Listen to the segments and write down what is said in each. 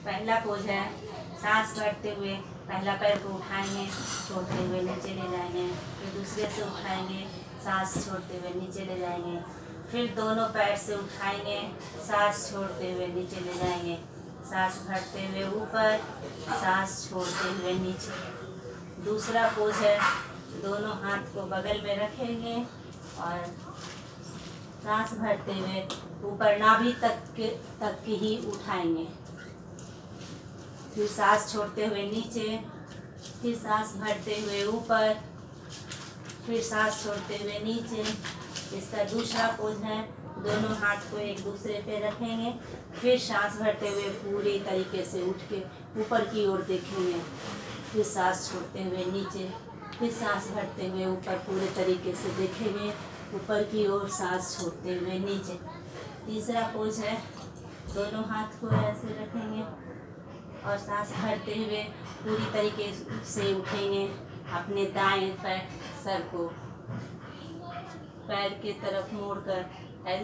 पहला पोज है, सांस भरते हुए पहला पैर को उठाएंगे, छोड़ते हुए नीचे ले जाएंगे, फिर दूसरे से उठाएंगे, सांस छोड़ते हुए नीचे ले जाएंगे, फिर दोनों पैर से उठाएंगे, सांस छोड़ते हुए नीचे ले जाएंगे, सांस भरते हुए ऊपर, सांस छोड़ते हुए नीचे। दूसरा पोज है, दोनों हाथ को बगल में रखेंगे और सांस भरते हुए ऊपर नाभि तक की ही उठाएंगे, फिर सांस छोड़ते हुए नीचे, फिर सांस भरते हुए ऊपर, फिर सांस छोड़ते हुए नीचे। इसका दूसरा पोज है, दोनों हाथ को एक दूसरे पे रखेंगे, फिर सांस भरते हुए पूरी तरीके से उठ के ऊपर की ओर देखेंगे, फिर सांस छोड़ते हुए नीचे, फिर सांस भरते हुए ऊपर पूरे तरीके से देखेंगे, ऊपर की ओर सांस छोड़ते हुए नीचे। तीसरा पोज है, दोनों हाथ को ऐसे रखेंगे और सांस भरते हुए पूरी तरीके से उठेंगे, अपने दाएं पैर सर को पैर की तरफ मोड़कर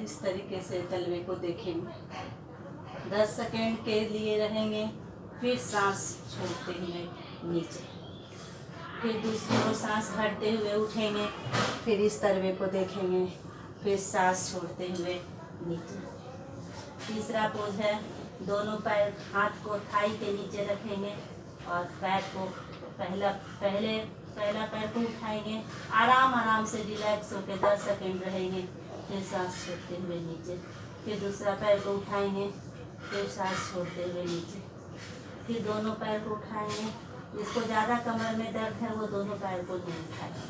इस तरीके से तलवे को देखेंगे। 10 सेकेंड के लिए रहेंगे, फिर सांस छोड़ते हुए नीचे, फिर दूसरी ओर सांस भरते हुए उठेंगे, फिर इस तलवे को देखेंगे, फिर सांस छोड़ते हुए नीचे। तीसरा पोज है, दोनों पैर हाथ को थाई के नीचे रखेंगे और पैर को पहला पैर को उठाएंगे, आराम से रिलैक्स होकर 10 सेकेंड रहेंगे, फिर सांस छोड़ते हुए नीचे, फिर दूसरा पैर को उठाएंगे, फिर सांस छोड़ते हुए नीचे, फिर दोनों पैर को उठाएंगे, जिसको ज़्यादा कमर में दर्द है वो दोनों पैर को नहीं उठाएंगे,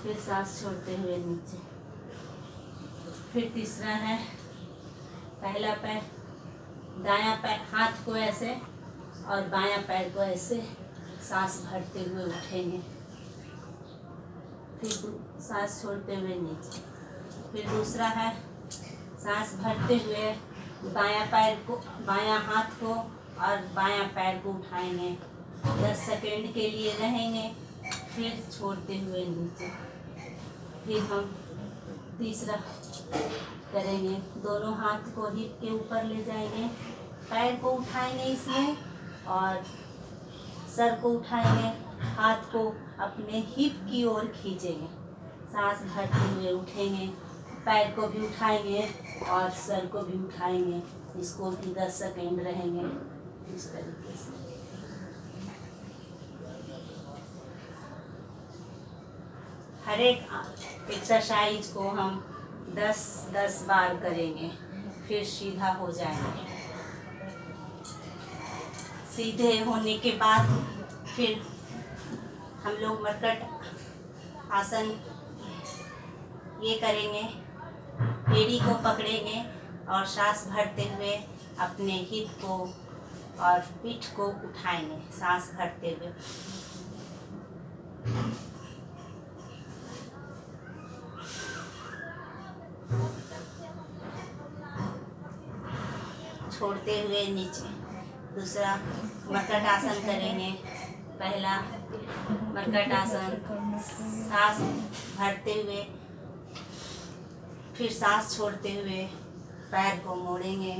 फिर सांस छोड़ते हुए नीचे। फिर तीसरा है, पहला पैर दायां पैर हाथ को ऐसे और बायां पैर को ऐसे सांस भरते हुए उठेंगे, फिर सांस छोड़ते हुए नीचे। फिर दूसरा है, सांस भरते हुए बायां हाथ को और बायां पैर को उठाएंगे, 10 सेकेंड के लिए रहेंगे, फिर छोड़ते हुए नीचे। फिर हम तीसरा करेंगे, दोनों हाथ को हिप के ऊपर ले जाएंगे, पैर को उठाएंगे इसमें और सर को उठाएंगे, हाथ को अपने हिप की ओर खींचेंगे, सांस भरते हुए उठेंगे, पैर को भी उठाएंगे और सर को भी उठाएंगे, इसको भी 10 सेकेंड रहेंगे इस तरीके से। हर एक एक्सरसाइज को हम 10-10 बार करेंगे, फिर सीधा हो जाएंगे। सीधे होने के बाद फिर हम लोग मरकट आसन ये करेंगे, एड़ी को पकड़ेंगे और सांस भरते हुए अपने हिप को और पीठ को उठाएंगे, सांस भरते हुए। छोड़ते हुए नीचे। दूसरा मरकट आसन करेंगे, पहला मरकट आसन, सांस भरते हुए फिर सांस छोड़ते हुए पैर को मोड़ेंगे,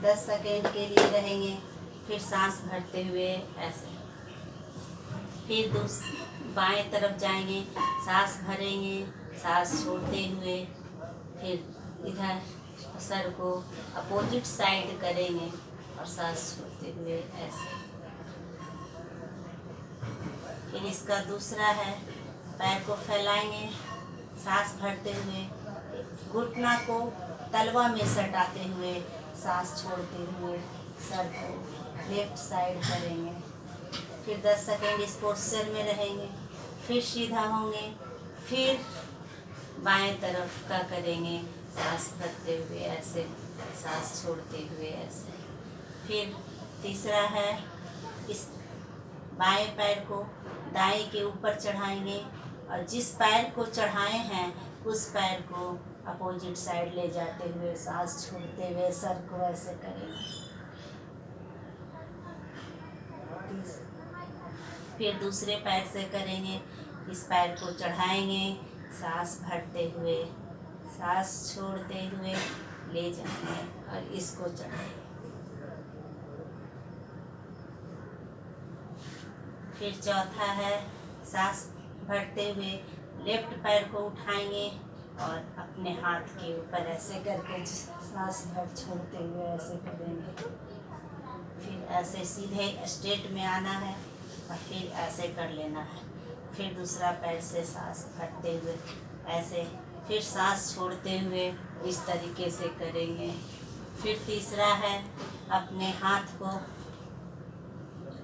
10 सेकेंड के लिए रहेंगे, फिर सांस भरते हुए ऐसे, फिर बाएं तरफ जाएंगे, सांस भरेंगे, सांस छोड़ते हुए फिर इधर सर को अपोजिट साइड करेंगे और सांस छोड़ते हुए ऐसे। फिर इसका दूसरा है, पैर को फैलाएंगे, सांस भरते हुए घुटना को तलवा में सटाते हुए सांस छोड़ते हुए सर को लेफ्ट साइड करेंगे, फिर 10 सेकेंड इस पोस्चर में रहेंगे, फिर सीधा होंगे, फिर बाएं तरफ का करेंगे, सांस भरते हुए ऐसे, सांस छोड़ते हुए ऐसे। फिर तीसरा है, इस बाएं पैर को दाएं के ऊपर चढ़ाएंगे और जिस पैर को चढ़ाए हैं उस पैर को अपोजिट साइड ले जाते हुए सांस छोड़ते हुए सर को ऐसे करेंगे। फिर दूसरे पैर से करेंगे, इस पैर को चढ़ाएंगे, सांस भरते हुए, सांस छोड़ते हुए ले जाएंगे और इसको चढ़ाएंगे। फिर चौथा है सांस भरते हुए लेफ्ट पैर को उठाएंगे और अपने हाथ के ऊपर ऐसे करके सांस भर छोड़ते हुए ऐसे करेंगे। फिर ऐसे सीधे स्ट्रेट में आना है और फिर ऐसे कर लेना है। फिर दूसरा पैर से सांस भरते हुए ऐसे, फिर सांस छोड़ते हुए इस तरीके से करेंगे। फिर तीसरा है अपने हाथ को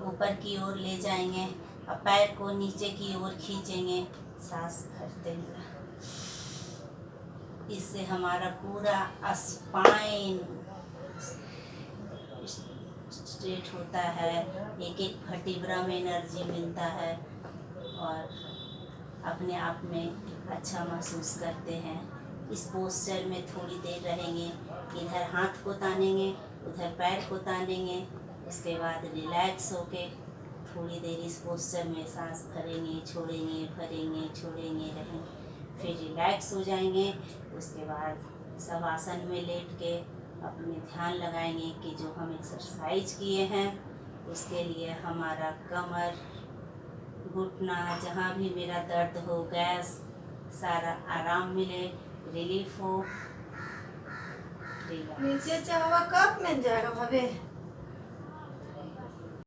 ऊपर की ओर ले जाएंगे और पैर को नीचे की ओर खींचेंगे सांस भरते हुए। इससे हमारा पूरा स्पाइन स्ट्रेट होता है, एक एक वर्टिब्रा में एनर्जी मिलता है और अपने आप में अच्छा महसूस करते हैं। इस पोस्चर में थोड़ी देर रहेंगे, इधर हाथ को तानेंगे, उधर पैर को तानेंगे, उसके बाद रिलैक्स होके थोड़ी देर इस पोस्चर में सांस भरेंगे, छोड़ेंगे, भरेंगे, छोड़ेंगे, रहेंगे। फिर रिलैक्स हो जाएंगे। उसके बाद सब आसन में लेट के अपने ध्यान लगाएंगे कि जो हम एक्सरसाइज किए हैं उसके लिए हमारा कमर, घुटना, जहाँ भी मेरा दर्द हो, गैस, सारा आराम मिले, रिलीफ हो। नीचे चावा कब मिल जाएगा भाभी?